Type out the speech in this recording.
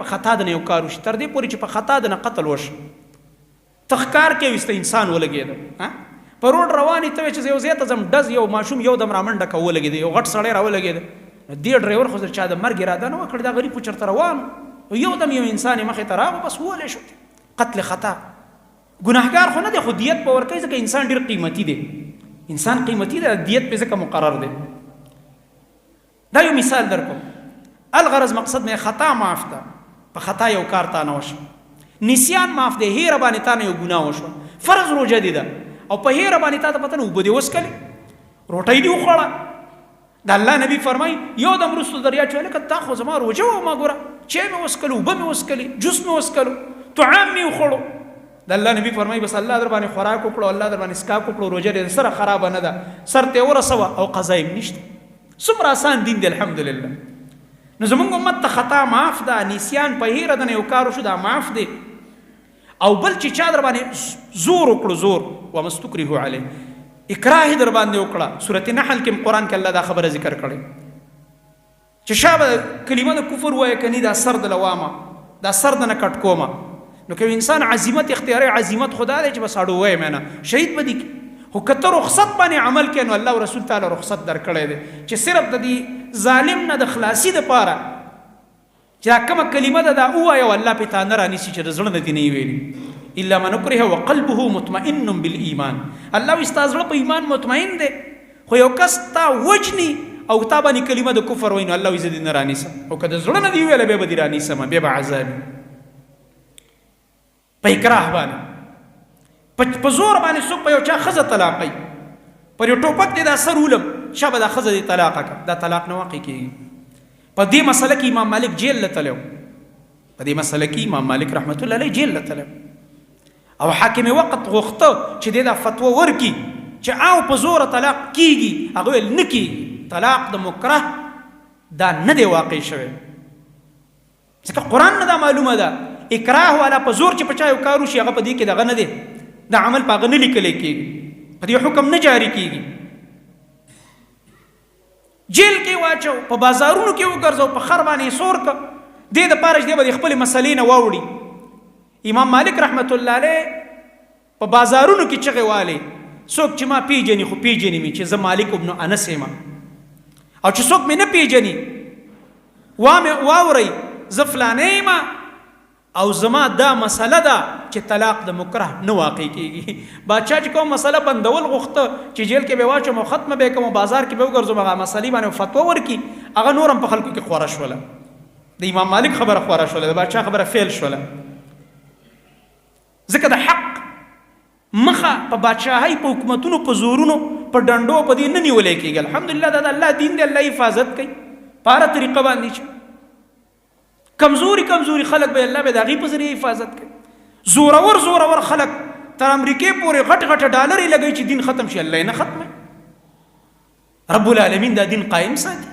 په خطا د نه یو کار وشي، تر دې پورې چې په خطا د نه قتل وشي. تخکار کې وسته انسان ولګېده په روډ روانې ته چې یو ځای ته ځم ډز یو ماشوم یو دم رامنډه که ولګېده، یو غټ سړی راولګېده. دې ډرایور خو چا د مرګ اراده نه وکړه، دا غریب خو چېرته روان یو دم یو انسان یې مخې ته راغو بس وولی شو. قتل خطا ګناهګار خو نه دی، خو دیت به ورکوي ځکه انسان ډېر قیمتي دی. انسان قیمتي دی، دیت پې ځکه مقرر دی. دا یو مثال در کوم. الغرض مقصد مې خطا معاف ده، په خطا یو کار تا نه وشو. نسیان معاف دی، هیره باندې تا نه یو ګناه وشوه، فرض روژه دي ده او په هیره باندې تا ته پته نه اوبه دې وڅکلې، روټۍ دې وخوړه. د الله نبي فرمایي یو دم وروسته دریا چې هلکه تا خو زما روژه وه، ما ګوره چای مې وڅکلو، اوبه مې وڅکلې، جوس مې وڅکلو، طعام مې وخوړو. د الله نبي فرمایي بس الله در باندې خوراک وکړو، الله در باندې اسکاک وکړو، روژه دې سره خرابه نه ده، سر ته یې ورسوه او قضا یې نشته. څومره آسان دین دی الحمدلله. نو زمونږ امت ته خطا معاف ده، نسیان په هیره د نه یو کار وشو دا معاف دی. او بل چې چا در باندې زور وکړو، زور وما استکرهوا علیه، اکراه در باندې وکړه. سورت نحل کې قرآن کې الله دا خبره ذکر کړې چې شابه کلمه د کفر وایه کني دا سر د لوامه، دا سر د نه کټ کومه. نو که انسان عزیمت اختیاري، عزیمت خدا دی چې بس اړو وایم نه شهید به دي. خو که ته رخصت باندې عمل کوې نو الله او رسول تعالی رخصت در کړی دی چې صرف د دې ظالم نه د خلاصي دپاره چې دا کومه کلمه ده دا ووایه او الله پې تا نه رانیسي چې د زړه نه دې نه یې ویلي. الا من اکره وقلبه مطمئن بالایمان. الله وایي ستا زړه په ایمان مطمئن دی، خو یو کس تا وجني او تا باندې کلمه د کفر وایي نو الله وایي زه دې نه رانیسم، او که د زړه نه دې ویله بیا به دې رانیسم، بیا به عذاب په اکراه باندې. په زور باندې څوک په یو چا ښځه طلاقوي، پر یو ټوپک دې دا سر ولم شابه دا ښځه دې طلاقه کړه، دا طلاق نه واقع کېږي. په دې مسله کې امام مالک جیل له تللی و، په دې مسله کې امام مالک رحمت الله علیه جیل له تللی و او حاکم وقت غوښته چې دې دا فتوا ورکړي چې او په زوره طلاق کېږي. هغه ویل نه کېږي، طلاق د مکره دا نه دی واقع شوی، ځکه قرآن نه دا معلومه ده. اکراه والا په زور چې په چا یو کار وشي هغه په دې کې دغه نه دی، دا عمل په هغه نه لیکلی کېږي، په دې حکم نه جاري کېږي. جیل کې واچو، په بازارونو کې وګرځو، په خر باندې سور که دې دپاره چې دی به د خپلې مسلې نه واوړي. امام مالک رحمت الله علیه په بازارونو کې چغې والې، څوک چې ما پیژني خو پیژني مې چې زه مالک ابن انس یم، او چې څوک مې نه پیژني واورئ زه فلانی یم او زما دا مسله ده چې طلاق د مکره نه واقع کېږي. بادشاه چې کوم مسله بندول غوښته چې جیل کې به واچوم او ختمه به کوم، بازار کې به وګرځم، هغه مسلې باندې فتوا ورکړي، هغه نور هم په خلکو کې خوره شوله. د امام مالک خبره خوره شوله، د بادشاه خبره فیل شوله. ځکه د حق مخه په بادشاهۍ، په حکومتونو، په زورونو، په ډنډو په دې نه نیولی کېږي. الحمدلله دا د الله دین دی، الله حفاظت کوي په هره طریقه باندې. چې کمزوري خلک به الله به د هغې په ذریعه حفاظت کوي. زورور خلک تر امریکې پورې غټ ډالرې لګوي چې دین ختم شي، الله یې نه ختموي. رب العالمین دا دین قایم ساتي.